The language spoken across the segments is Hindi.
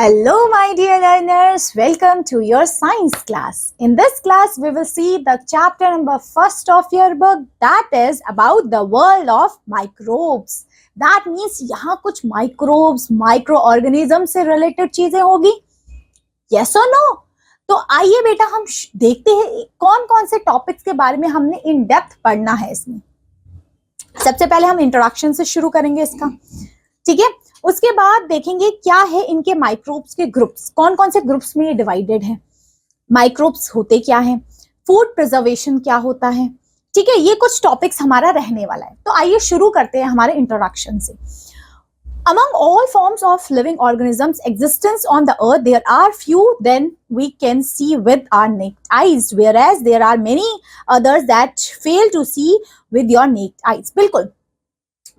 Hello, my dear learners. Welcome to your science class. In this class, we will see the chapter number first of your book, that is about the world of microbes. That means यहाँ कुछ microbes, microorganisms से related चीजें होगी. Yes or no? तो आइए बेटा हम देखते हैं कौन कौन से टॉपिक्स के बारे में हमने इन डेप्थ पढ़ना है इसमें. सबसे पहले हम इंट्रोडक्शन से शुरू करेंगे इसका, ठीक है. उसके बाद देखेंगे क्या है इनके माइक्रोब्स के ग्रुप्स, कौन कौन से ग्रुप्स में ये डिवाइडेड है, माइक्रोब्स होते क्या है, फूड प्रिजर्वेशन क्या होता है, ठीक है. ये कुछ टॉपिक्स हमारा रहने वाला है. तो आइए शुरू करते हैं हमारे इंट्रोडक्शन से. Among all forms of living organisms existence on the earth, there are few than we can see with our naked eyes, whereas there are many others that fail to see with your naked eyes. बिल्कुल,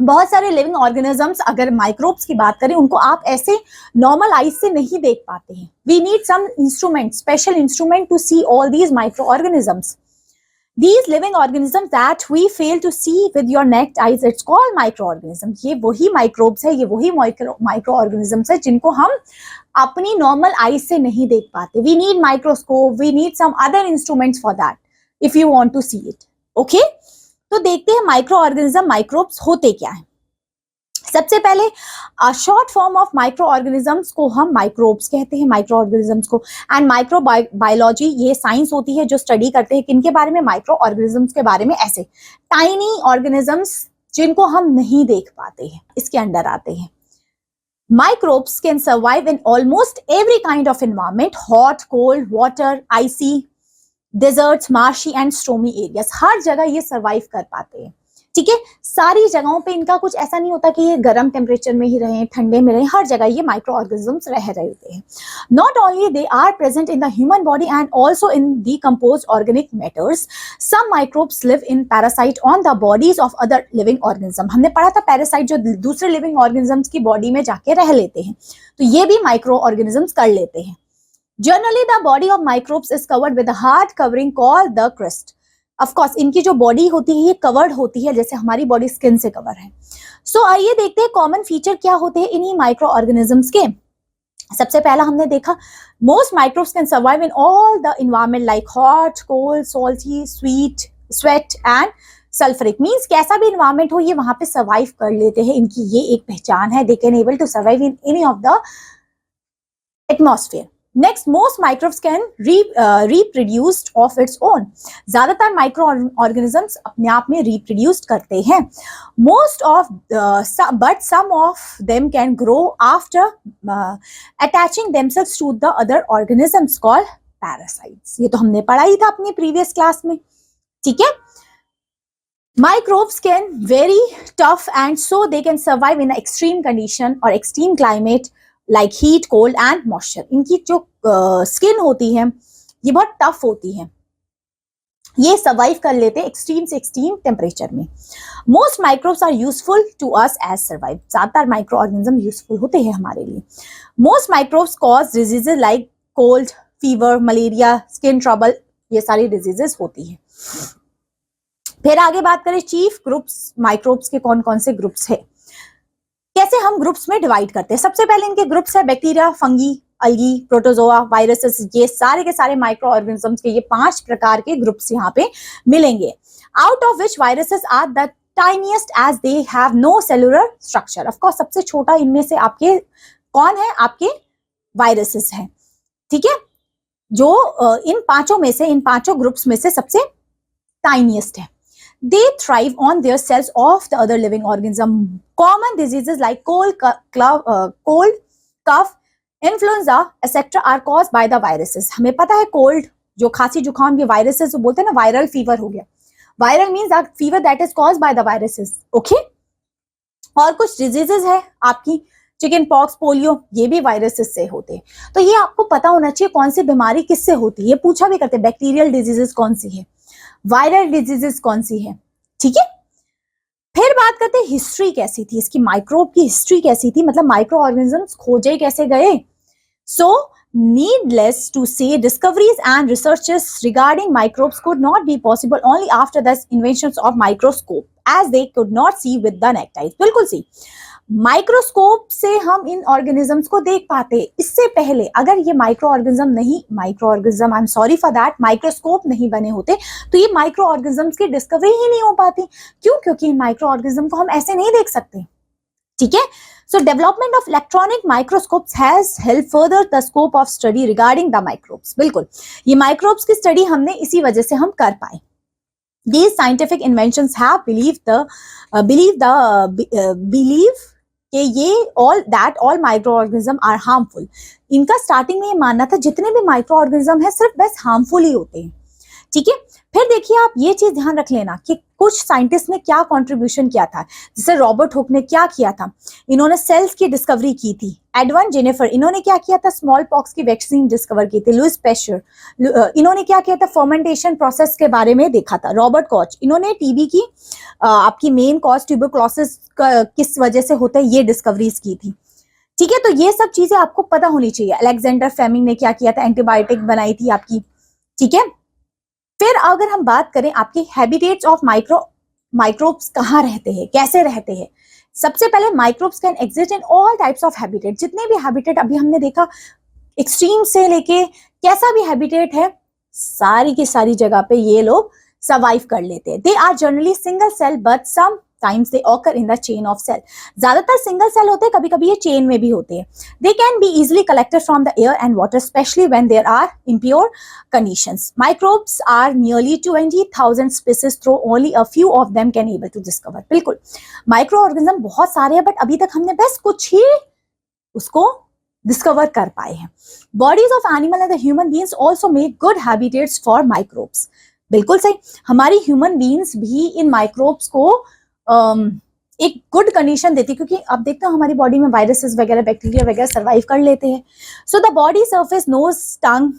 बहुत सारे लिविंग ऑर्गेनिजम्स, अगर माइक्रोब्स की बात करें, उनको आप ऐसे नॉर्मल आईज से नहीं देख पाते हैं. We need some instrument, special instrument to see all these micro organisms. These living organisms that we fail to see with your naked eyes, it's called microorganisms. ये वही microbes है, ये वही microorganisms है जिनको हम अपनी normal eyes से नहीं देख पाते. We need microscope, we need some other instruments for that if you want to see it. Okay? तो देखते हैं microorganism, microbes होते क्या है. सबसे पहले short form of micro organisms को हम माइक्रोब्स कहते हैं, माइक्रो ऑर्गेनिजम्स को. एंड माइक्रो बायोलॉजी ये साइंस होती है जो स्टडी करते हैं किनके बारे में, माइक्रो ऑर्गेनिजम्स के बारे में. ऐसे टाइनी ऑर्गेनिजम्स जिनको हम नहीं देख पाते हैं इसके अंडर आते हैं. Microbes can survive in almost every kind of environment, hot, cold, water, icy, deserts, marshy and stormy areas. हर जगह ये सर्वाइव कर पाते हैं, ठीक है. सारी जगहों पे इनका कुछ ऐसा नहीं होता कि ये गर्म टेम्परेचर में ही रहें, ठंडे में रहें, हर जगह ये माइक्रो ऑर्गेनिजम्स रह रहे होते हैं. Not only they are present in the human body and also in decomposed organic matters. Some microbes live in parasite on the bodies of other living organism. हमने पढ़ा था पैरासाइट जो दूसरे लिविंग ऑर्गेनिजम्स की बॉडी में जाके रह लेते हैं, तो ये भी माइक्रो ऑर्गेनिजम्स कर लेते हैं. Generally the body of microbes is covered with a hard covering called the crust. Of course इनकी जो बॉडी होती है ये कवर्ड होती है, जैसे हमारी बॉडी स्किन से कवर है. सो आइए देखते हैं कॉमन फीचर क्या होते हैं इन्हीं माइक्रो ऑर्गेनिजम्स के. सबसे पहला हमने देखा most microbes can survive in all the environment like hot, cold, salty, sweet, sweat and sulphuric. Means कैसा भी एनवायरनमेंट हो ये वहां पे सर्वाइव कर लेते हैं. इनकी ये एक पहचान है, they can able to survive in any of the atmosphere. Next, most microbes can reproduced of its own. ज्यादातर माइक्रो ऑर्गेनिजम्स अपने आप में रिप्रोड्यूस्ड करते हैं. Most of but some of them can grow after attaching themselves to the other organisms called parasites. ये तो हमने पढ़ा ही था अपनी प्रीवियस क्लास में, ठीक है. Microbes can very tough and so they can survive in extreme condition or extreme climate like heat, cold and moisture. इनकी जो स्किन होती है ये बहुत टफ होती है, ये सर्वाइव कर लेते हैं एक्सट्रीम से एक्सट्रीम टेम्परेचर में. Most microbes are useful to us as survive. ज्यादातर माइक्रो ऑर्गेनिज्म यूजफुल होते हैं हमारे लिए. Most microbes cause diseases like cold, fever, malaria, skin trouble, ये सारी डिजीजेस होती है. फिर आगे बात करें चीफ ग्रुप्स माइक्रोब्स के, कौन कौन से ग्रुप्स है, कैसे हम ग्रुप्स में डिवाइड करते हैं. सबसे पहले इनके ग्रुप्स है bacteria, fungi, algae, protozoa, viruses. ये सारे के सारे माइक्रो ऑर्गेनिजम्स के ये 5 प्रकार के ग्रुप्स यहाँ पे मिलेंगे. Out of which viruses are the tiniest as they have no cellular structure. Of course सबसे छोटा इनमें से आपके कौन है, आपके वायरसेस है, ठीक है, जो इन पांचों में से, इन पांचों ग्रुप्स में से सबसे टाइनिएस्ट है. They thrive on their cells of the other living organism. Common diseases like cold, cough, influenza, etc. are caused by the viruses. हमें पता है कोल्ड, जो खांसी जुकाम, ये वायरसेस जो बोलते हैं ना, वायरल फीवर हो गया. Viral means that fever that is caused by the viruses. Okay. और कुछ डिजीजेस है आपकी चिकन पॉक्स, पोलियो, ये भी वायरसेस से होते हैं. तो ये आपको पता होना चाहिए कौन सी बीमारी किससे होती है. ये पूछा भी करते हैं बैक्टीरियल डिजीजेस कौन सी है, वायरल डिजीजेस कौन सी है, ठीक है. फिर बात करते हैं हिस्ट्री कैसी थी इसकी, माइक्रोब की हिस्ट्री कैसी थी, मतलब माइक्रो ऑर्गेनिजम्स खोजे कैसे गए. So needless to say discoveries and researches regarding microbes could not be possible only after the inventions of microscope as they could not see with the naked eyes. बिल्कुल सी माइक्रोस्कोप से हम इन ऑर्गेनिजम्स को देख पाते हैं। इससे पहले अगर ये माइक्रोस्कोप नहीं बने होते तो ये माइक्रो ऑर्गेनिजम्स की डिस्कवरी ही नहीं हो पाती। क्यों? क्योंकि इन माइक्रो ऑर्गेनिज्म को हम ऐसे नहीं देख सकते। ठीक है, सो development of electronic microscopes has help further the scope of study regarding the microbes. बिल्कुल, ये माइक्रोब्स की स्टडी हमने इसी वजह से हम कर पाए। These scientific inventions have believe कि ये all microorganism are harmful। इनका स्टार्टिंग में ये मानना था जितने भी माइक्रो ऑर्गेनिज्म है सिर्फ बस हार्मफुल ही होते हैं। ठीक है, फिर देखिए आप ये चीज ध्यान रख लेना कि कुछ साइंटिस्ट ने क्या कंट्रीब्यूशन किया था। जैसे रॉबर्ट हुक ने क्या किया था, इन्होंने सेल्स की डिस्कवरी की थी। एडवन जेनिफर, इन्होंने क्या किया था, स्मॉल पॉक्स की वैक्सीन डिस्कवर की थी। लुइस पैस्चर, इन्होंने क्या किया था, फर्मेंटेशन प्रोसेस के बारे में देखा था। रॉबर्ट कॉच, इन्होंने टीबी की आपकी मेन कॉज ट्यूबरक्लोसिस किस वजह से होता है ये डिस्कवरीज की थी। ठीक है, तो ये सब चीजें आपको पता होनी चाहिए। अलेक्जेंडर फ्लेमिंग ने क्या किया था, एंटीबायोटिक बनाई थी आपकी। ठीक है, फिर अगर हम बात करें आपके हैबिटेट्स ऑफ माइक्रोब्स कहाँ रहते हैं, कैसे रहते हैं। सबसे पहले microbes can exist in all types of habitat. जितने भी हैबिटेट अभी हमने देखा, एक्सट्रीम से लेके कैसा भी हैबिटेट है, सारी की सारी जगह पे ये लोग सर्वाइव कर लेते हैं। They are generally single cell but some times they occur in the chain of cell. ज्यादातर सिंगल सेल होते हैं, कभी कभी ये चेन में भी होते हैं। They can be easily collected from the air and water, specially when there are impure conditions. Microbes are nearly 20,000 species, through only a few of them can able to discover. बिल्कुल, माइक्रो ऑर्गेनिज्म बहुत सारे हैं बट अभी तक हमने बस कुछ ही उसको डिस्कवर कर पाए हैं। Bodies of animal and the human beings also make good habitats for microbes. बिल्कुल सही, हमारी ह्यूमन बीइंग्स भी इन माइक्रोब्स को एक गुड कंडीशन देती है, क्योंकि आप देखते हो हमारी बॉडी में वायरसेस वगैरह, बैक्टीरिया वगैरह सर्वाइव कर लेते हैं। So the body surface, nose, tongue,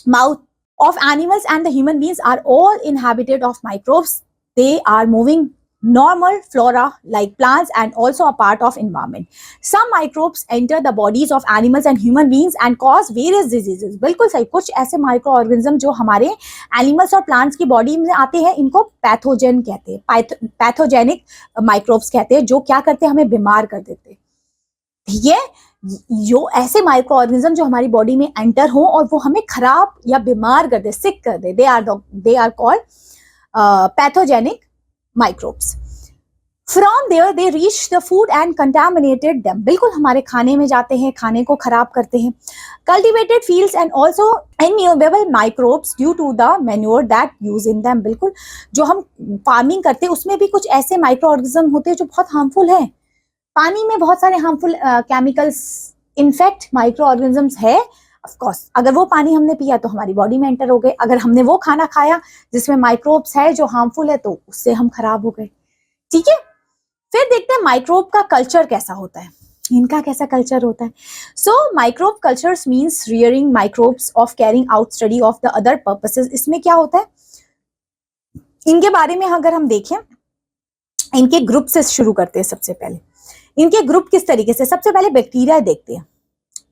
mouth of animals and the human beings are all inhabited of microbes. They are moving normal flora like plants and also a part of environment. Some microbes enter the bodies of animals and human beings and cause various diseases. बिल्कुल सही, कुछ ऐसे माइक्रो ऑर्गेनिज्म जो हमारे एनिमल्स और प्लांट्स की बॉडी में आते हैं, इनको पैथोजन कहते हैं, पैथोजेनिक माइक्रोब्स कहते हैं, जो क्या करते हैं, हमें बीमार कर देते हैं। ठीक है, जो ऐसे माइक्रो ऑर्गेनिज्म जो हमारी बॉडी में एंटर हो और वो हमें खराब या बीमार कर दे, सिक कर दे, they are called pathogenic microbes. From there they reach the food and contaminated them. बिल्कुल, हमारे खाने में जाते हैं, खाने को खराब करते हैं। Cultivated fields and also innumerable microbes due to the manure that use in them. बिल्कुल, जो हम फार्मिंग करते हैं उसमें भी कुछ ऐसे माइक्रो ऑर्गेनिज्म होते हैं जो बहुत हार्मफुल है। पानी में बहुत सारे harmful chemicals, in fact micro organisms है। ऑफ कोर्स, अगर वो पानी हमने पिया तो हमारी बॉडी में एंटर हो गए। अगर हमने वो खाना खाया जिसमें माइक्रोब्स है जो हार्मफुल है, तो उससे हम खराब हो गए। ठीक है, फिर देखते हैं माइक्रोब का कल्चर कैसा होता है, इनका कैसा कल्चर होता है। So microbe cultures means rearing microbes of carrying out study of the other purposes. इसमें क्या होता है, इनके बारे में अगर हम देखें, इनके ग्रुप से शुरू करते हैं। सबसे पहले इनके ग्रुप किस तरीके से, सबसे पहले बैक्टीरिया देखते हैं।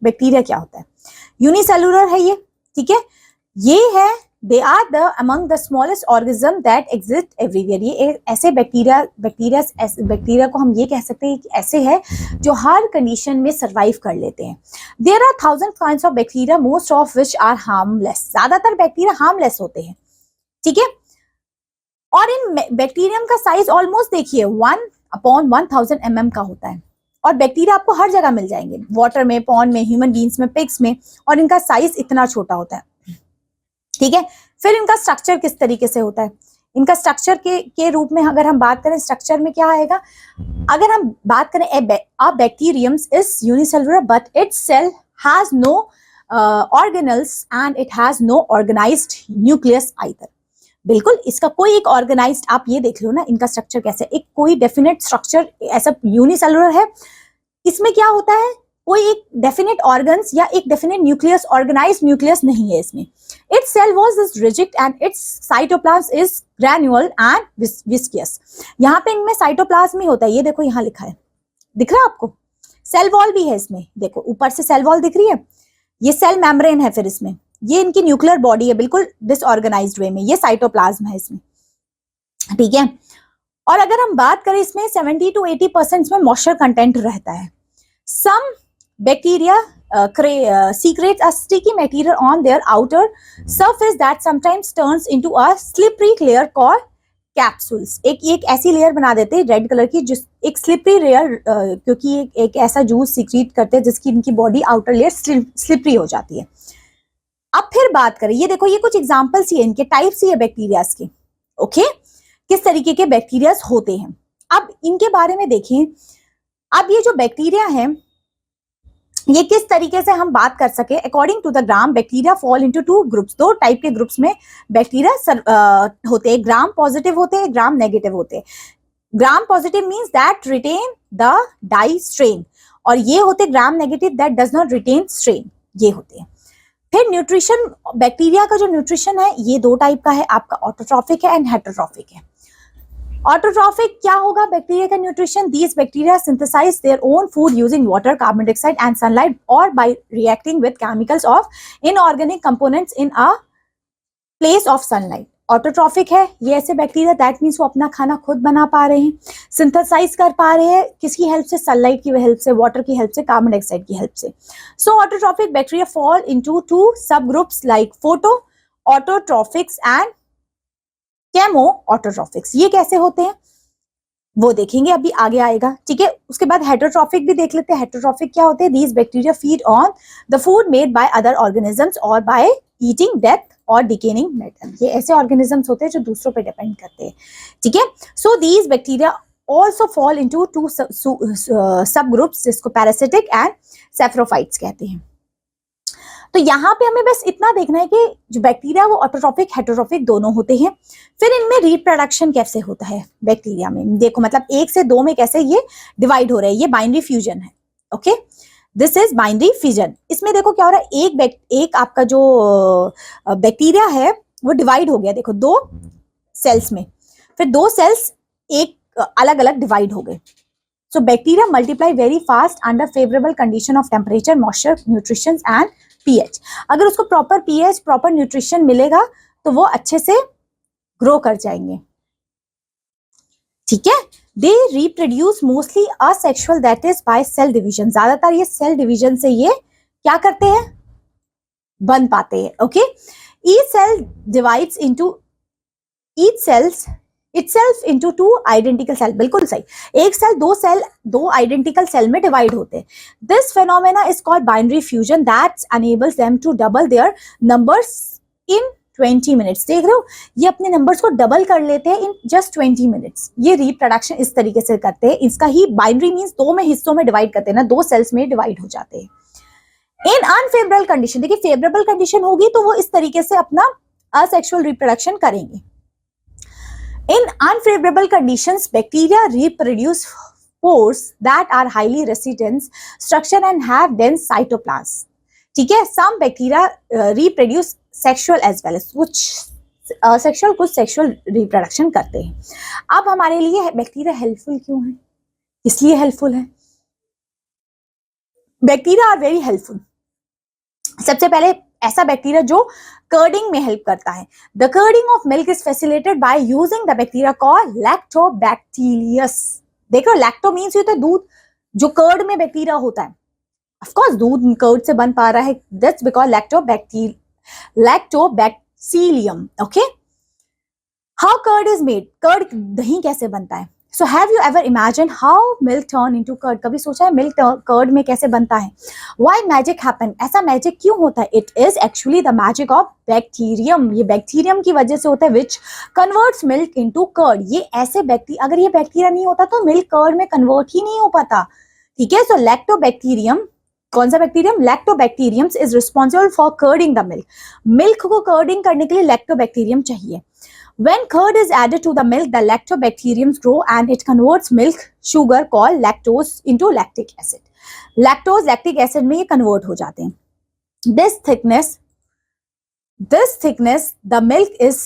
बैक्टीरिया क्या होता है, यूनिसेलुलर है ये। ठीक है, ये है, they are the among the smallest organism that exist everywhere. ये ऐसे बैक्टीरिया को हम ये कह सकते हैं कि ऐसे है जो हर कंडीशन में सर्वाइव कर लेते हैं। There are 1000 kinds of bacteria, most of which are harmless. ज्यादातर बैक्टीरिया हार्मलेस होते हैं। ठीक है, और इन बैक्टीरियम का साइज ऑलमोस्ट देखिए 1/1000 mm का होता है। और बैक्टीरिया आपको हर जगह मिल जाएंगे, वाटर में, पॉन्ड में, ह्यूमन बींग्स में, पिग्स में, और इनका साइज इतना छोटा होता है। ठीक है, फिर इनका स्ट्रक्चर किस तरीके से होता है, इनका स्ट्रक्चर के रूप में अगर हम बात करें, स्ट्रक्चर में क्या आएगा, अगर हम बात करें, a bacterium is unicellular but its cell has no organelles and it has no organized nucleus either. बिल्कुल, इसका कोई एक ऑर्गेनाइज्ड, आप ये देख लो ना, इनका स्ट्रक्चर कैसे, एक कोई डेफिनेट स्ट्रक्चर, ऐसा यूनिसेलुलर है, इसमें क्या होता है, कोई एक डेफिनेट ऑर्गन्स या एक डेफिनेट न्यूक्लियस, ऑर्गेनाइज्ड न्यूक्लियस नहीं है इसमें। Its cell was is rigid and its cytoplasm is granular and viscous. यहाँ पे इनमें साइटोप्लाज्म ही होता है, ये देखो यहाँ लिखा है, दिख रहा है आपको, सेल वॉल भी है इसमें, देखो ऊपर से सेल वॉल दिख रही है, ये सेल मेम्ब्रेन है, फिर इसमें ये इनकी न्यूक्लियर बॉडी है, बिल्कुल डिसऑर्गेनाइज्ड वे में, ये साइटोप्लाज्म है इसमें। ठीक है, और अगर हम बात करें इसमें 70 to 80% इसमें मॉइस्चर कंटेंट रहता है. Some bacteria secretes a sticky material on their outer surface that sometimes turns into a slippery layer called capsules. एक ऐसी लेयर बना देते हैं रेड कलर की, जिस एक स्लिपरी लेयर, क्योंकि एक ऐसा जूस सीक्रेट करते हैं जिसकी इनकी बॉडी आउटर लेयर स्लिपरी हो जाती है. अब फिर बात करें, ये देखो ये कुछ एग्जांपल्स ही है, इनके टाइप्स ही है बैक्टीरियाज के. ओके, किस तरीके के बैक्टीरियाज होते हैं. अब इनके बारे में देखें. अब ये जो बैक्टीरिया है ये किस तरीके से हम बात कर सके. According to the Gram bacteria fall into two groups. दो टाइप के ग्रुप्स में बैक्टीरिया होते हैं. ग्राम पॉजिटिव होते हैं, ग्राम नेगेटिव होते हैं. Gram positive means that retain the dye strain, और ये होते gram negative that does not retain strain. ये होते हैं. फिर न्यूट्रिशन, बैक्टीरिया का जो न्यूट्रिशन है ये दो टाइप का है आपका, ऑटोट्रॉफिक है एंड हेटरोट्रॉफिक है. ऑटोट्रॉफिक क्या होगा बैक्टीरिया का nutrition. These bacteria synthesise their own food using water, carbon dioxide and sunlight, और by reacting with chemicals of inorganic components in a place of sunlight. Autotrophic है ये ऐसे बैक्टीरिया दैट मीन्स वो अपना खाना खुद बना पा रहे हैं, सिंथेसाइज कर पा रहे हैं. किसकी हेल्प से? सनलाइट की हेल्प से, वाटर की हेल्प से, कार्बन डाइऑक्साइड की हेल्प से. So autotrophic bacteria fall into two subgroups like photo autotrophics and chemo autotrophics. ये कैसे होते हैं वो देखेंगे, अभी आगे आएगा. ठीक है, उसके बाद हेटरोट्रॉफिक भी देख लेते हैं. हेटरोट्रॉफिक क्या होते हैं? These bacteria feed on the food made by other organisms और बाय ईटिंग डेथ और डिकेनिंग मैटर. ये ऐसे ऑर्गेनिजम्स होते हैं जो दूसरों पे डिपेंड करते हैं. ठीक है, so these bacteria also fall into two सब ग्रुप्स जिसको पैरासिटिक एंड सेफरोफाइट्स कहते हैं. तो यहाँ पे हमें बस इतना देखना है कि जो बैक्टीरिया वो ऑटोट्रॉफिक हेटरोट्रॉफिक दोनों होते हैं. फिर इनमें रिप्रोडक्शन कैसे होता है बैक्टीरिया में, देखो मतलब 1 से 2 में कैसे ये डिवाइड हो रहे हैं. ये बाइनरी फ्यूजन है. Okay, this is binary fusion. इसमें देखो क्या हो रहा है, एक आपका जो बैक्टीरिया है वो डिवाइड हो गया, देखो 2 सेल्स में, फिर 2 सेल्स एक अलग अलग डिवाइड हो गए. So bacteria multiply very fast under favourable condition of temperature, moisture, nutrition and pH. अगर उसको प्रॉपर पीएच, प्रॉपर न्यूट्रिशन मिलेगा तो वो अच्छे से ग्रो कर जाएंगे. ठीक है, they reproduce mostly asexual that is by cell division. ज्यादातर ये सेल डिवीजन से ये क्या करते हैं, बन पाते हैं. Okay, each cell divides into each cells itself into 2 identical cell. बिल्कुल सही, एक सेल दो आइडेंटिकल सेल में डिवाइड होते हैं. This phenomena is called binary fusion that enables them to double their numbers in 20 minutes. देख रहे हो, ये अपने नंबर्स को डबल कर लेते हैं इन जस्ट 20 minutes. ये रिप्रोडक्शन इस तरीके से करते हैं. इसका ही बाइनरी मीन्स 2 में हिस्सों में डिवाइड करते हैं ना, 2 सेल्स में डिवाइड हो जाते हैं. इन अनफेवरेबल कंडीशन, देखिए फेवरेबल कंडीशन होगी तो वो इस तरीके से अपना असेक्सुअल रिप्रोडक्शन करेंगे. In unfavorable conditions, bacteria reproduce spores that are highly resistant structure and have dense cytoplasm. ठीक है, some bacteria reproduce sexual as well as कुछ सेक्सुअल, कुछ सेक्सुअल रिप्रोडक्शन करते हैं. अब हमारे लिए बैक्टीरिया हेल्पफुल क्यों है, इसलिए हेल्पफुल है. Bacteria are very helpful. सबसे पहले ऐसा बैक्टीरिया जो कर्डिंग में हेल्प करता है. The curding of milk is facilitated by using the bacteria called lactobacterius. देखो लैक्टो मीन्स होता है दूध, जो कर्ड में बैक्टीरिया होता है. ऑफ कोर्स दूध कर्ड से बन पा रहा है, that's because lactobacterium. Okay, how curd is made, curd दही कैसे बनता है. So have you ever imagined how milk turn into curd? कभी सोचा है मिल्क कर्ड में कैसे बनता है? Why magic happen? ऐसा मैजिक क्यों होता है? It is actually the magic of bacterium. ये बैक्टीरियम की वजह से होता है which converts milk into curd. ये ऐसे बैक्टीरिया, अगर ये बैक्टीरिया नहीं होता तो मिल्क कर्ड में कन्वर्ट ही नहीं हो पाता. ठीक है, सो लैक्टोबैक्टीरियम, कौन सा bacterium? Lactobacterium is responsible for curding the milk. Milk को कर्डिंग करने के लिए लैक्टोबैक्टीरियम चाहिए. When curd is added to the milk, the lactobacterium grow and it converts milk sugar called lactose into lactic acid. Lactose lactic acid में ये convert हो जाते हैं. This thickness, the milk is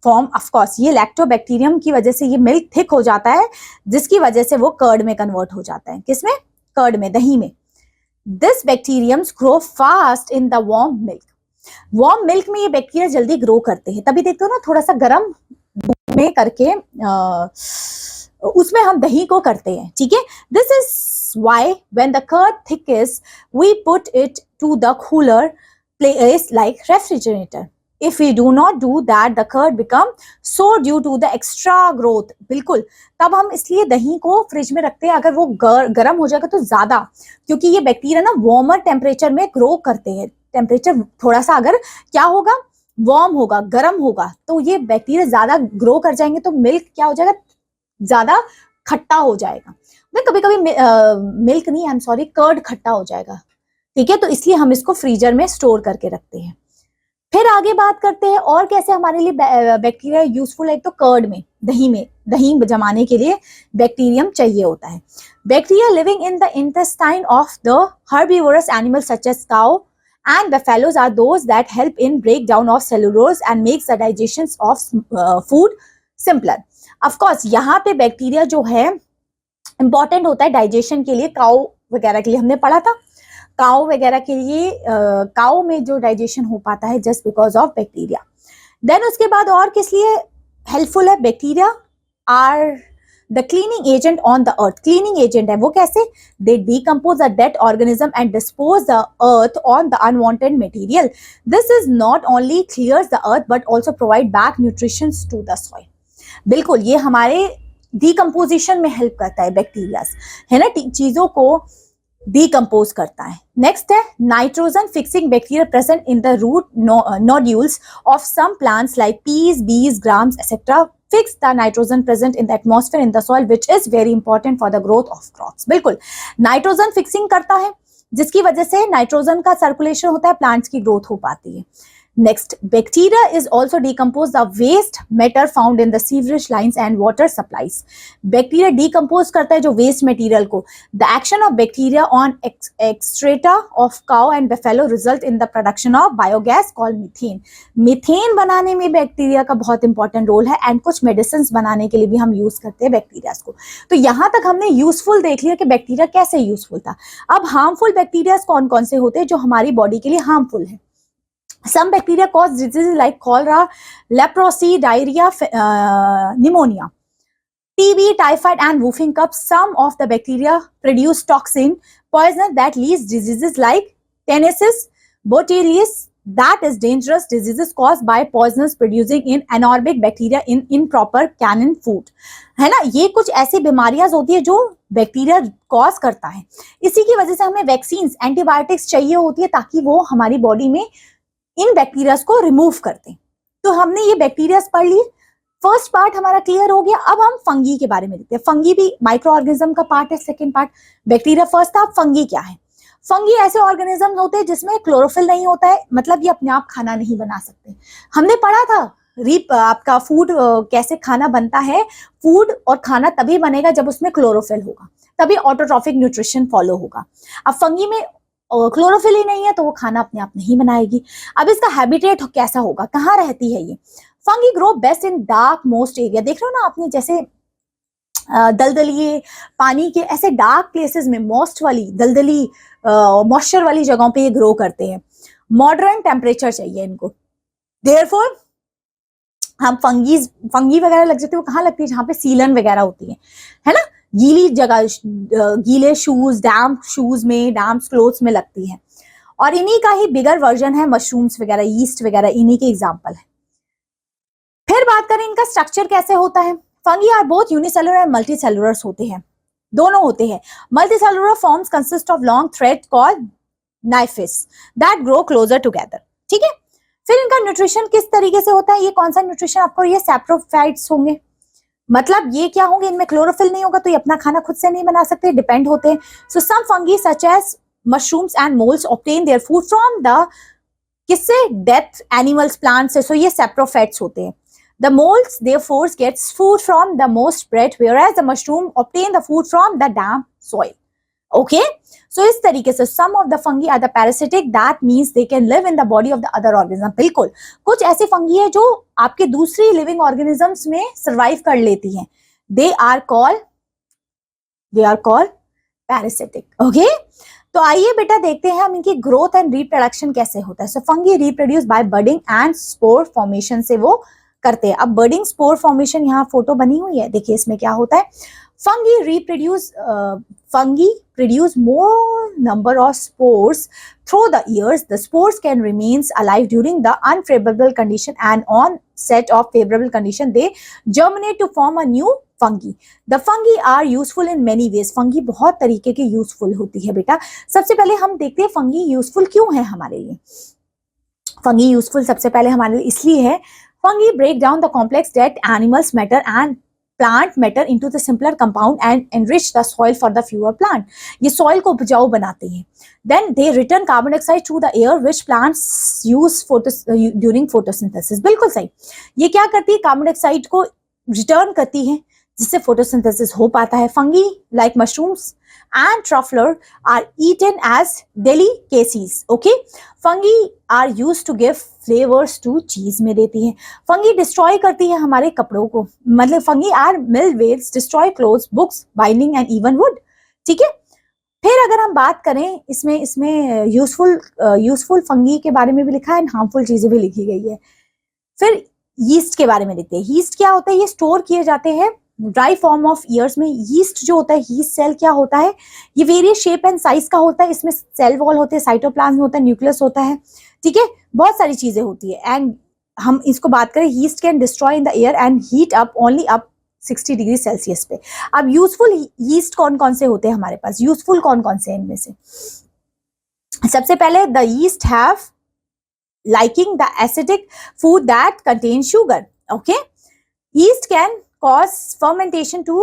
formed. Of course, ये lactobacterium की वजह से ये milk thick हो जाता है, जिसकी वजह से वो curd में convert हो जाता है. किसमें? कर्ड में, दही में. This bacterium grow fast in the warm milk. Warm milk में ये बैक्टीरिया जल्दी ग्रो करते हैं. तभी देखते हो ना थोड़ा सा गर्म दूध में उसमें करके उसमें हम दही को करते हैं, ठीक है। This is why when the curd thickness we put it to the cooler place like refrigerator. If we do not do that, the curd become so due to the extra growth. बिल्कुल, तब हम इसलिए दही को फ्रिज में रखते हैं अगर वो गर्म हो जाएगा तो ज्यादा, क्योंकि ये बैक्टीरिया ना वार्मर टेम्परेचर में ग्रो करते हैं. टेम्परेचर थोड़ा सा अगर क्या होगा, वार्म होगा, गर्म होगा, तो ये बैक्टीरिया ज्यादा ग्रो कर जाएंगे, तो मिल्क क्या हो जाएगा, ज्यादा खट्टा हो जाएगा. कभी कभी मिल्क नहीं, आई एम सॉरी, कर्ड खट्टा हो जाएगा, ठीक है. तो इसलिए हम इसको फ्रीजर में स्टोर करके रखते हैं. फिर आगे बात करते हैं और कैसे हमारे लिए बैक्टीरिया यूजफुल है. तो कर्ड में, दही जमाने के लिए बैक्टीरियम चाहिए होता है. Bacteria living in the intestine of the herbivorous animal such as cow and buffaloes are those that help in breakdown of cellulose and makes the digestion of food simpler. Of course यहाँ पे बैक्टीरिया जो है इंपॉर्टेंट होता है डाइजेशन के लिए. काउ वगैरह के लिए हमने पढ़ा था, काउ वगैरह के लिए काउ में जो डाइजेशन हो पाता है just because of bacteria. Then उसके बाद और किस लिए हेल्पफुल है bacteria? Are the cleaning agent on the earth. Cleaning agent है वो कैसे? They decompose the dead organism and dispose the earth on the unwanted material. This is not only clears the earth but also provide back nutrition to the soil. बिल्कुल, ये हमारे डिकम्पोजिशन में हेल्प करता है बैक्टीरिया, है ना, चीजों को डिकम्पोज करता है. नेक्स्ट है nitrogen fixing bacteria present in the root nodules of some plants like peas, beans, grams etcetera fix the nitrogen present in the atmosphere in the soil which is very important for the growth of crops. बिल्कुल, नाइट्रोजन फिक्सिंग करता है जिसकी वजह से नाइट्रोजन का सर्कुलेशन होता है, प्लांट्स की ग्रोथ हो पाती है. Next, bacteria is also decompose the waste matter found in the sewage lines and water supplies. Bacteria decompose करता है जो waste material को. The action of bacteria on excreta of cow and buffalo result in the production of biogas called methane. Methane बनाने में बैक्टीरिया का बहुत इंपॉर्टेंट रोल है एंड कुछ मेडिसिन बनाने के लिए भी हम यूज करते हैं बैक्टीरिया को. तो यहाँ तक हमने यूजफुल देख लिया कि बैक्टीरिया कैसे यूजफुल था. अब हार्मफुल बैक्टीरिया कौन कौन से होते हैं जो हमारी बॉडी के लिए हार्मफुल है? Some bacteria cause diseases like cholera, leprosy, diarrhea, pneumonia, TB, typhoid, and whooping cough. Some of the bacteria produce toxin poison that leads diseases like tetanus, botulism. That is dangerous diseases caused by poisons producing in anaerobic bacteria in improper canned food. है ना, ये कुछ ऐसी बीमारियां होती है जो बैक्टीरिया कॉज करता है. इसी की वजह से हमें वैक्सीन, एंटीबायोटिक्स चाहिए होती है ताकि वो हमारी बॉडी में इन बैक्टीरिया को रिमूव करते हैं. तो हमने ये बैक्टीरिया पढ़ लिए. फर्स्ट पार्ट हमारा क्लियर हो गया. अब हम फंगी के बारे में देखते हैं. फंगी भी माइक्रो ऑर्गेनिज्म का पार्ट है. सेकंड पार्ट बैक्टीरिया फर्स्ट था. फंगी क्या है? फंगी ऐसे ऑर्गेनिज्म होते हैं जिसमें क्लोरोफिल नहीं होता है, मतलब ये अपने आप खाना नहीं बना सकते. हमने पढ़ा था आपका फूड कैसे खाना बनता है. फूड और खाना तभी बनेगा जब उसमें क्लोरोफिल होगा, तभी ऑटोट्रॉफिक न्यूट्रिशन फॉलो होगा. अब फंगी में क्लोरोफिल ही नहीं है तो वो खाना अपने आप नहीं बनाएगी. अब इसका हैबिटेट कैसा होगा, कहाँ रहती है ये? Fungi grow best in dark most area. देख रहे हो ना आपने, जैसे दलदली पानी के ऐसे डार्क प्लेसेस में, मोस्ट वाली दलदली मॉइस्चर वाली जगहों पे ये ग्रो करते हैं. मॉडरेट टेम्परेचर चाहिए इनको. देयरफॉर हम फंगी वगैरह लग जाती है, वो कहाँ लगती है? जहाँ पे सीलन वगैरह होती है ना, गीली जगह, गीले शूज, डैम्प शूज में, डैम्प क्लोथ्स में लगती है. और इन्हीं का ही बिगर वर्जन है मशरूम्स वगैरह, यीस्ट वगैरह, इन्हीं के एग्जांपल है. फिर बात करें इनका स्ट्रक्चर कैसे होता है. Fungi are both unicellular and multicellular होते हैं, दोनों होते हैं. Multicellular forms consist of long thread called नाइफिस दैट ग्रो क्लोजर टुगेदर. ठीक है. फिर इनका न्यूट्रिशन किस तरीके से होता है? ये कौन सा न्यूट्रिशन? आपको ये सैप्रोफाइट्स होंगे, मतलब ये क्या होंगे, इनमें क्लोरोफिल नहीं होगा तो ये अपना खाना खुद से नहीं बना सकते, डिपेंड होते हैं. So some fungi such as mushrooms and moulds obtain their food from the किससे? डेथ एनिमल्स, प्लांट से. सो ये सैप्रोफाइट्स होते हैं. The moulds therefore gets food from the most bread whereas the mushroom obtain the food from the damp soil. Okay, so इस तरीके से some of the fungi are the parasitic, that means they can live in the body of the other organism. बिल्कुल, कुछ ऐसी फंगी है जो आपके दूसरी लिविंग ऑर्गेनिजम्स में सर्वाइव कर लेती हैं. they are called parasitic. Okay, तो आइए बेटा देखते हैं हम इनकी ग्रोथ एंड रिप्रोडक्शन कैसे होता है. So fungi reproduce by budding and spore formation से वो करते हैं। अब बर्डिंग स्पोर फॉर्मेशन, यहाँ फोटो बनी हुई है, देखिए इसमें क्या होता है, fungi produce more number of spores through the years. The spores can remain alive during the unfavorable condition, and on set of favorable condition they germinate to form a new fungi. The fungi are useful in many ways. fungi बहुत तरीके की useful होती है बेटा। सबसे पहले हम देखते हैं fungi useful क्यों है हमारे लिए। fungi useful सबसे पहले हमारे लिए इसलिए है, fungi break down the complex dead animals matter and plant matter into the simpler compound and enrich the soil for the fewer plant. ये soil को उपजाऊ बनाते हैं। Then they return carbon dioxide to the air which plants use during photosynthesis. बिल्कुल सही। ये क्या करती है, कार्बन डाइऑक्साइड को रिटर्न करती है जिससे फोटोसिंथेसिस हो पाता है। Fungi like mushrooms and truffler are eaten as delicacies. Okay, fungi are used to give flavors to cheese में देती है। fungi destroy करती है हमारे कपड़ों को, मतलब fungi are milkweeds, destroy clothes, books, binding and even wood. ठीक है, फिर अगर हम बात करें इसमें यूजफुल फंगी के बारे में भी लिखा है, हार्मफुल चीजें भी लिखी गई है। फिर यीस्ट के बारे में देखते हैं। यीस्ट क्या होता है, ये स्टोर किए जाते हैं ड्राई फॉर्म ऑफ ईयर्स में। यीस्ट जो होता है, यीस्ट सेल क्या होता है, ये वेरियस शेप एंड साइज का होता है। इसमें सेल वॉल होते हैं, साइटोप्लाज्म होता है, न्यूक्लियस होता है, ठीक है, बहुत सारी चीजें होती है। एंड हम इसको बात करें, yeast can destroy in the air and heat up only up 60 degree Celsius पे। अब यूजफुल यीस्ट कौन कौन से होते हैं हमारे पास, यूजफुल कौन कौन से हैं इनमें से। सबसे पहले the yeast have liking the acidic food that contains sugar. Okay, yeast can cause fermentation to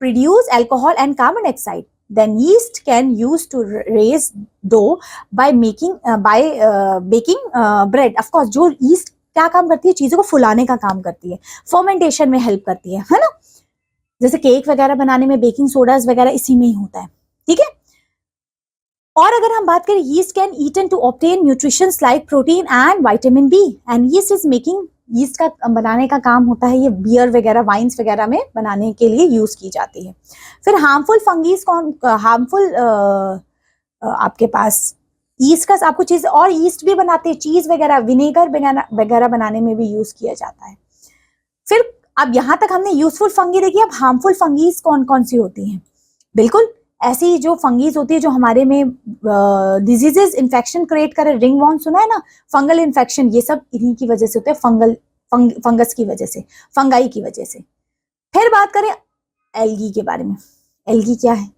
produce alcohol and carbon dioxide. Then yeast can use to raise dough by baking bread. Of course, जो yeast क्या काम करती है, चीजों को फुलाने का काम करती है, फर्मेंटेशन में हेल्प करती है ना। जैसे केक वगैरह बनाने में बेकिंग सोडास वगैरह इसी में ही होता है, ठीक है। और अगर हम बात करें, yeast can eaten to obtain nutritions like protein and vitamin B, and yeast is making, yeast का बनाने का काम होता है, ये बियर वगैरह वाइन्स वगैरह में बनाने के लिए यूज की जाती है। फिर हार्मफुल फंगीज कौन, हार्मफुल आपके पास यीस्ट का आपको चीज, और यीस्ट भी बनाते हैं, चीज वगैरह, विनेगर वगैरह बनाने में भी यूज किया जाता है। फिर अब यहां तक हमने यूजफुल फंगी देखी, अब हार्मफुल फंगीज कौन कौन सी होती हैं। बिल्कुल ऐसी जो फंगीज होती है जो हमारे में डिजीजेस, इन्फेक्शन क्रिएट करे, रिंग वॉर्म सुना है ना, फंगल इन्फेक्शन, ये सब इन्हीं की वजह से होते हैं, फंगस की वजह से, फंगाई की वजह से। फिर बात करें एल्गी के बारे में। एल्गी क्या है,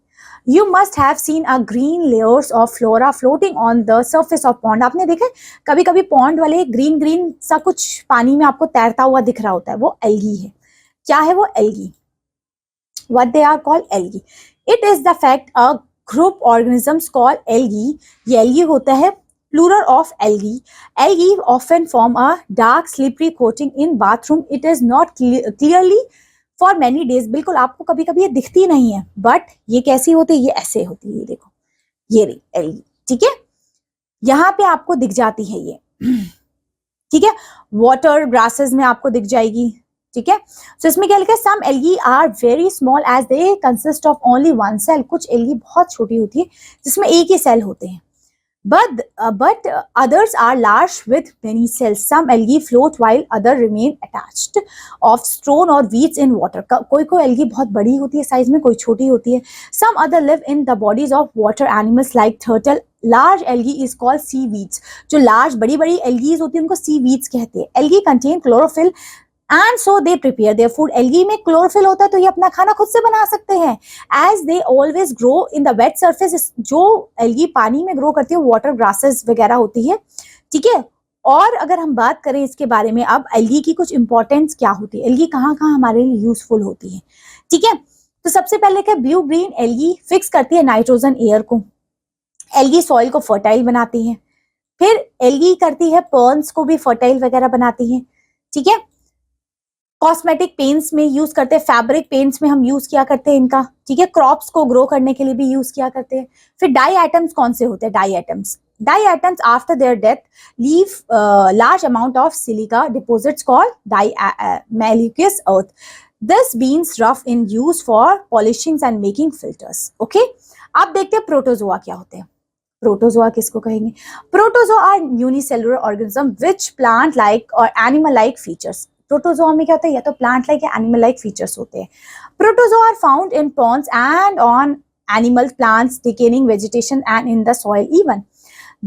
you must have seen a green layers of flora floating on the surface of pond. आपने देखा कभी कभी पॉन्ड वाले ग्रीन ग्रीन सा कुछ पानी में आपको तैरता हुआ दिख रहा होता है, वो एल्गी है। क्या है वो algae, what they are called algae. It is the fact a group organisms called algae, ये algae होता है plural of algae. Algae often form a dark slippery coating in bathroom. It is not clearly for many days. बिल्कुल आपको कभी कभी ये दिखती नहीं है, बट ये कैसी होती है, ये ऐसे होती है, ये देखो, ये रही algae, ठीक है, यहाँ पे आपको दिख जाती है ये, ठीक है। वाटर ग्रासेस में आपको दिख जाएगी, ठीक है। सो इसमें क्या लिखा है, some algae are very small as they consist of only one cell. कुछ एल्गी बहुत छोटी होती है जिसमें एक ही सेल होते हैं, but others are large with many cells. Some algae float while other remain attached of stone or weeds in water. कोई algae बहुत बड़ी होती है साइज में, कोई छोटी होती है। Some other live in the bodies of water animals like turtle. Large algae is called seaweeds. जो large बड़ी algae होती है उनको seaweeds कहते हैं। Algae contain chlorophyll and so they prepare their food. Algae में क्लोरोफिल होता है तो ये अपना खाना खुद से बना सकते हैं। As they always grow in the wet surface, जो एल्गी पानी में ग्रो करती है वाटर ग्रासेस वगैरह होती है, ठीक है। और अगर हम बात करें इसके बारे में, अब एल्गी की कुछ इंपॉर्टेंस क्या होती है, एल्गी कहाँ कहाँ हमारे लिए यूजफुल होती है, ठीक है। तो सबसे पहले क्या, ब्लू ग्रीन एल्गी फिक्स करती है नाइट्रोजन एयर को, एल्गी सॉइल को फर्टाइल बनाती है। फिर एल्गी करती है पर्न्स को भी फर्टाइल वगैरह बनाती है, ठीक है। कॉस्मेटिक पेंट्स में यूज करते हैं, फैब्रिक पेंट्स में हम यूज किया करते हैं इनका, ठीक है। क्रॉप्स को ग्रो करने के लिए भी यूज किया करते हैं। फिर डाई एटम्स कौन से होते हैं, diatoms after their death leave large amount of silica deposits called diatomaceous earth. This beans rough in use for polishing and making filters. Okay, अब देखते हैं प्रोटोजोआ क्या होते हैं. प्रोटोजोआ किसको कहेंगे, protozoa are unicellular organism which plant like और एनिमल लाइक फीचर्स. प्रोटोजोआ में क्या होता है, या तो प्लांट लाइक या एनिमल लाइक फीचर्स होते हैं. Protozoa are found in ponds and on animal, plants, decaying vegetation and in the soil even.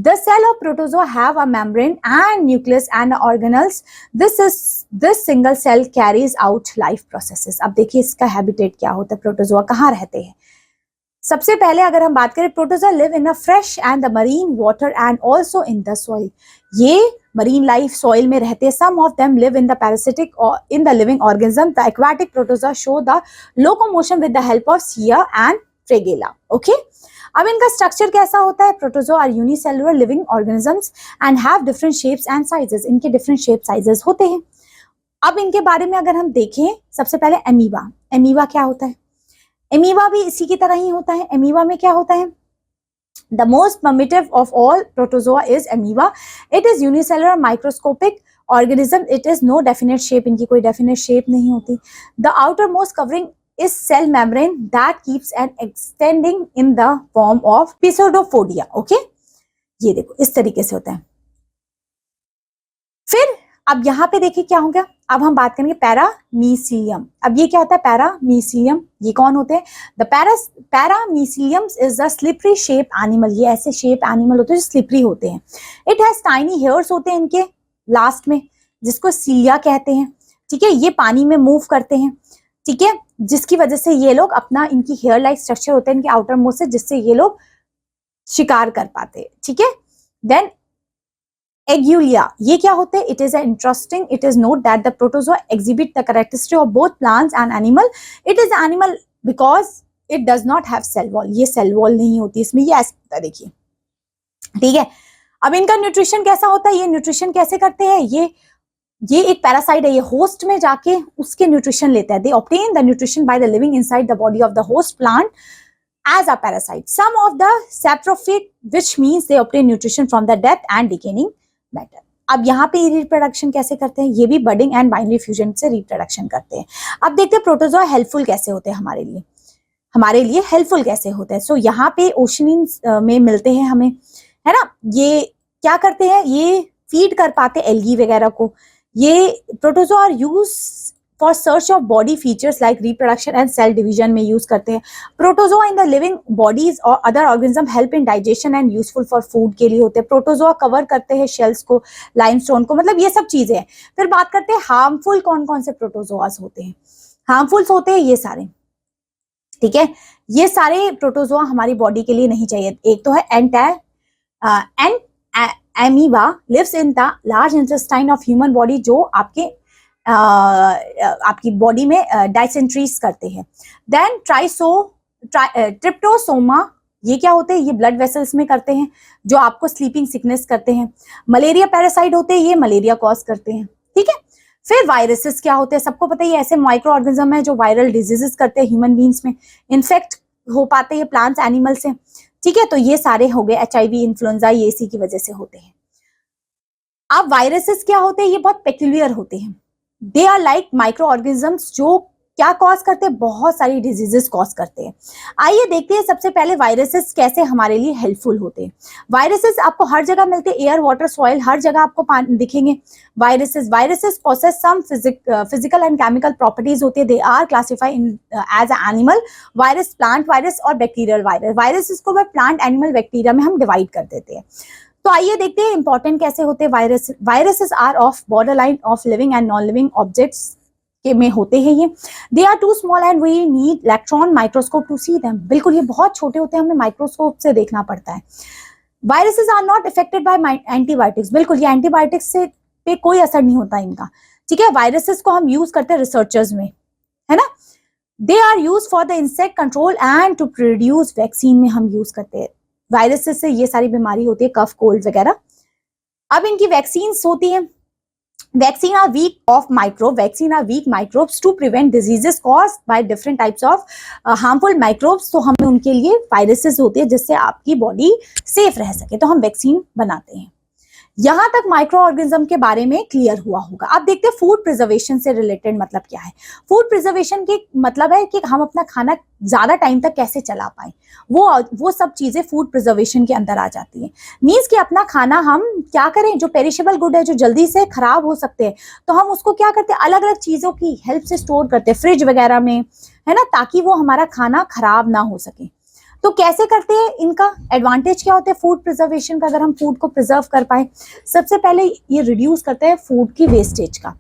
The cell of protozoa have a membrane and nucleus and organelles. This single cell carries out life processes. अब देखिए इसका हैबिटेट क्या होता है, प्रोटोजोआ कहाँ रहते हैं. सबसे पहले अगर हम बात करें, protozoa live in a fresh and the marine water and also in the soil. ये मरीन लाइफ सॉइल में रहते हैं. Some of them live in the parasitic और in the living organism. The aquatic protozoa show the locomotion with the help of cilia and flagella. Okay, अब इनका स्ट्रक्चर कैसा होता है. Protozoa are unicellular living organisms and have different shapes and sizes. इनके डिफरेंट शेप साइजेस होते हैं. अब इनके बारे में अगर हम देखें, सबसे पहले एमीबा. एमीबा क्या होता है? एमीबा भी इसी की तरह ही होता है. एमीबा में क्या होता है? The most primitive of all protozoa is amoeba. It is unicellular microscopic organism. It is no definite shape. इनकी कोई definite shape नहीं होती. The outermost covering is cell membrane that keeps an extending in the form of pseudopodia. Okay, ये देखो इस तरीके से होता है. फिर अब यहाँ पे देखिए क्या होगा. अब हम बात करेंगे पैरामीसिलियम. अब ये क्या होता है पैरामीसिलियम? ये कौन होते हैं? The parameciums is the slippery shape animal. ये ऐसे शेप एनिमल होते हैं जो स्लिपरी होते हैं. इट हैज टाइनी हेयर्स होते हैं इनके लास्ट में, जिसको सीलिया कहते हैं. ठीक है, ये पानी में मूव करते हैं. ठीक है, जिसकी वजह से ये लोग अपना, इनकी हेयर लाइक स्ट्रक्चर होता है इनके आउटर मोस्ट से, जिससे ये लोग शिकार कर पाते हैं. ठीक है, देन एग्यूलिया. ये क्या होते हैं? It is interesting. It is note that the protozoa exhibit the characteristic of both plants and animal. It is animal because it does not have cell wall. ये सेल वॉल नहीं होती इसमें. ये ऐसा होता है, देखिए. ठीक है, अब इनका न्यूट्रिशन कैसा होता है? ये न्यूट्रिशन कैसे करते हैं? ये एक पैरासाइट है. ये होस्ट में जाके उसके न्यूट्रिशन लेता है. They obtain the nutrition by the living inside the body of the host plant as a parasite. Some of the saprophyte, which means they obtain nutrition from the death and decaying matter. अब यहाँ पे रिप्रोडक्शन कैसे करते हैं? ये भी बडिंग एंड बाइनरी फ्यूजन से रिप्रोडक्शन करते हैं. अब देखते हैं प्रोटोजोआ हेल्पफुल कैसे होते हैं हमारे लिए हेल्पफुल कैसे होते हैं. सो यहाँ पे ओशनिन में मिलते हैं हमें, है ना. ये क्या करते हैं? ये फीड कर पाते एल्गी वगैरह को. ये protozoa are use for search of body features like reproduction and cell division में यूज करते हैं. Protozoa in the living bodies और other organism help in digestion and useful for food के लिए होते हैं. प्रोटोजोआ कवर करते हैं शेल्स को, लाइमस्टोन को, मतलब ये सब चीजें हैं. फिर बात करते हैं हार्मफुल कौन कौन से प्रोटोजोआस होते हैं. हार्मफुल्स होते हैं ये सारे. ठीक है, ये सारे प्रोटोजोआ हमारी बॉडी के लिए नहीं चाहिए. एक तो है amoeba lives in the large intestine of human body, जो आपकी बॉडी में डाइसेंट्रीज करते हैं. Then trypanosoma. ये क्या होते हैं? ये ब्लड वेसल्स में करते हैं, जो आपको स्लीपिंग सिकनेस करते हैं. मलेरिया पैरासाइट होते हैं, ये मलेरिया कॉज करते हैं. ठीक है, फिर वायरसेस क्या होते हैं? सबको पता है ये ऐसे माइक्रो ऑर्गेनिज्म है जो वायरल डिजीजेस करते हैं ह्यूमन बींग्स में, इन्फेक्ट हो पाते हैं प्लांट्स एनिमल से. ठीक है, तो ये सारे हो गए HIV, इन्फ्लुएंजा, ये इसी की वजह से होते हैं. अब वायरसेस क्या होते हैं? ये बहुत पेक्यूलियर होते हैं. They are like micro organisms जो क्या कॉज करते हैं? बहुत सारी डिजीजेस कॉज करते हैं. आइए देखते हैं सबसे पहले वायरसेस कैसे हमारे लिए हेल्पफुल होते हैं. वायरसेस आपको हर जगह मिलते हैं, एयर, वाटर, सॉइल, हर जगह आपको दिखेंगे viruses possess some physical and chemical properties होती है. They are classified in as animal virus, plant virus और बैक्टीरियल वायरस. वायरसेस को प्लांट, एनिमल, बैक्टीरिया में हम डिवाइड कर देते हैं. तो आइए देखते हैं इंपॉर्टेंट कैसे होते हैं virus. Viruses are of border line of living and non living objects के में होते हैं. ये they are too small and we need electron microscope to see them. बिल्कुल ये बहुत छोटे होते हैं, हमें माइक्रोस्कोप से देखना पड़ता है. Viruses are not affected by antibiotics. बिल्कुल ये एंटीबायोटिक्स से पे कोई असर नहीं होता इनका. ठीक है, वायरसेस को हम यूज करते हैं रिसर्चर्स में, है ना. They are use for the insect control and to produce vaccine में हम यूज करते हैं. वायरसेस से ये सारी बीमारी होती है, कफ, कोल्ड वगैरह. अब इनकी वैक्सीन होती हैं. Vaccine are weak microbes to prevent diseases caused by different types of harmful microbes. तो हमें उनके लिए वायरसेस होते हैं जिससे आपकी बॉडी सेफ रह सके, तो हम वैक्सीन बनाते हैं. यहां तक माइक्रो ऑर्गेनिज्म के बारे में क्लियर हुआ होगा। अब देखते हैं फूड प्रिजर्वेशन से रिलेटेड मतलब क्या है। फूड प्रिजर्वेशन की मतलब है कि हम अपना खाना ज्यादा टाइम तक कैसे चला पाए, वो सब चीजें फूड प्रिजर्वेशन के अंदर आ जाती है। मींस कि अपना खाना हम क्या करें, जो पेरिशेबल गुड है, जो जल्दी से खराब हो सकते हैं, तो हम उसको क्या करते हैं, अलग अलग चीजों की हेल्प से स्टोर करते हैं, फ्रिज वगैरह में, है ना, ताकि वो हमारा खाना खराब ना हो सके। तो कैसे करते हैं, इनका एडवांटेज क्या होता है फूड प्रिजर्वेशन का, अगर हम फूड को प्रिजर्व कर पाए। सबसे पहले ये रिड्यूस करते हैं फूड की वेस्टेज का।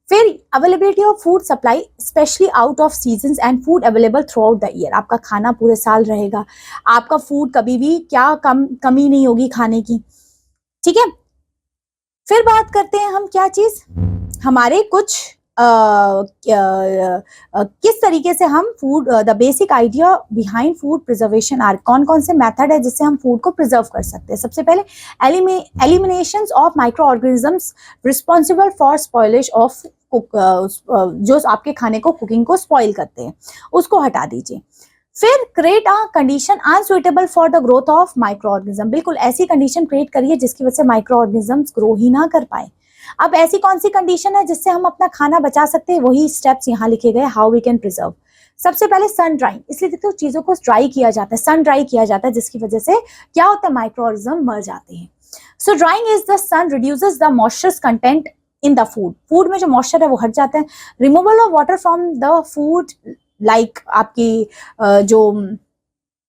फिर availability of food supply specially out off season and food available through out the year. आपका खाना पूरे साल रहेगा, आपका फूड कभी भी क्या कमी नहीं होगी खाने की, ठीक है। फिर बात करते हैं हम क्या चीज, हमारे कुछ किस तरीके से हम food, the basic idea behind food preservation are, कौन कौन से मेथड है जिससे हम फूड को प्रिजर्व कर सकते हैं। सबसे पहले elimination of micro organisms responsible for spoilage of जो आपके खाने को, कुकिंग को स्पॉइल करते हैं, उसको हटा दीजिए। फिर create a condition unsuitable for the growth of micro organism, बिल्कुल ऐसी कंडीशन क्रिएट करिए जिसकी वजह से माइक्रो ऑर्गेनिजम्स ग्रो ही ना कर पाए। अब ऐसी कौन सी कंडीशन है जिससे हम अपना खाना बचा सकते हैं, वही स्टेप्स यहाँ लिखे गए, हाउ वी कैन प्रिजर्व। सबसे पहले सन ड्राइंग, इसलिए देखो चीजों को ड्राई किया जाता है, सन ड्राई किया जाता है, जिसकी वजह से क्या होता है, माइक्रो ऑर्गेनिज्म मर जाते हैं। So drying is the sun reduces the moisture content in the food, food में जो मॉइस्चर है वो हट जाता है। Removal of water from the food, like आपकी जो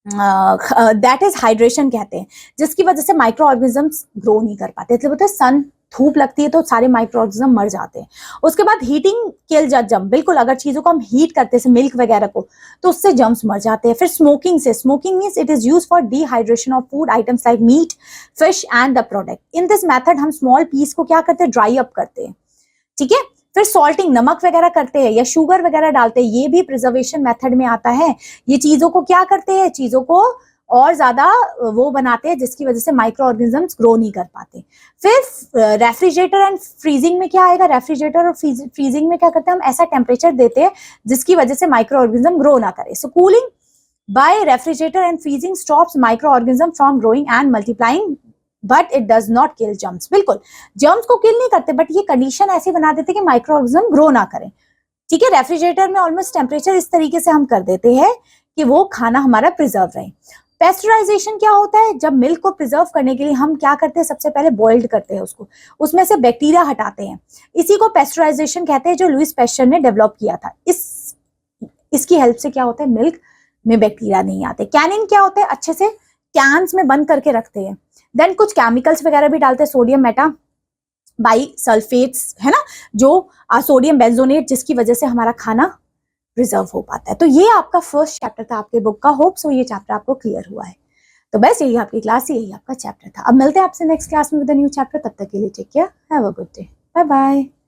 दैट इज हाइड्रेशन कहते हैं, जिसकी वजह से माइक्रो ऑर्गेनिजम्स ग्रो नहीं कर पाते। इसलिए बोलते हैं सन, धूप लगती है तो सारे माइक्रो ऑर्गेनिज्म मर जाते हैं। उसके बाद हीटिंग किल जर्म, बिल्कुल अगर चीजों को हम हीट करते हैं मिल्क वगैरह को, तो उससे जर्म्स मर जाते हैं। फिर स्मोकिंग से, smoking means it is use for dehydration of food items like meat, fish and the product. In this method हम स्मॉल पीस को क्या करते हैं, ड्राई अप करते हैं, ठीक है। फिर सॉल्टिंग, नमक वगैरह करते हैं या शुगर वगैरह डालते हैं, ये भी प्रिजर्वेशन मेथड में आता है। ये चीजों को क्या करते हैं, चीजों को और ज्यादा वो बनाते हैं, जिसकी वजह से माइक्रो ऑर्गेनिजम्स ग्रो नहीं कर पाते। फिर रेफ्रिजरेटर एंड फ्रीजिंग में क्या आएगा, रेफ्रिजरेटर और फ्रीजिंग में क्या करते हैं, हम ऐसा टेम्परेचर देते हैं जिसकी वजह से माइक्रो ऑर्गेनिज्म ग्रो ना करे। So cooling by refrigerator and freezing stops microorganism from growing and multiplying but it does not kill germs, बिल्कुल जर्म्स को किल नहीं करते, बट ये कंडीशन ऐसी बना देते कि माइक्रो ऑर्गेनिज्म ग्रो ना करें, ठीक है। रेफ्रिजरेटर में ऑलमोस्ट टेम्परेचर इस तरीके से हम कर देते हैं कि वो खाना हमारा प्रिजर्व रहे। पेस्चराइजेशन क्या होता है, जब मिल्क को प्रिजर्व करने के लिए हम क्या करते हैं, सबसे पहले बॉइल्ड करते हैं उसको, उसमें से बैक्टीरिया हटाते हैं, इसी को पेस्चराइजेशन कहते हैं, जो लुईस पैस्चर ने डेवलप किया था। इसकी हेल्प से क्या होता है, मिल्क में बैक्टीरिया नहीं आते। कैनिंग क्या होता है, अच्छे से कैंस में बंद करके रखते हैं। देन कुछ केमिकल्स वगैरह भी डालते हैं, सोडियम मेटा बाई सल्फेट्स, है ना, जो सोडियम बेंजोनेट, जिसकी वजह से हमारा खाना प्रिजर्व हो पाता है। तो ये आपका फर्स्ट चैप्टर था आपके बुक का। होप सो ये चैप्टर आपको क्लियर हुआ है। तो बस यही आपकी क्लास, यही आपका चैप्टर था। अब मिलते हैं आपसे नेक्स्ट क्लास में विद अ न्यू चैप्टर। तब तक के लिए take care, have a good day, bye bye.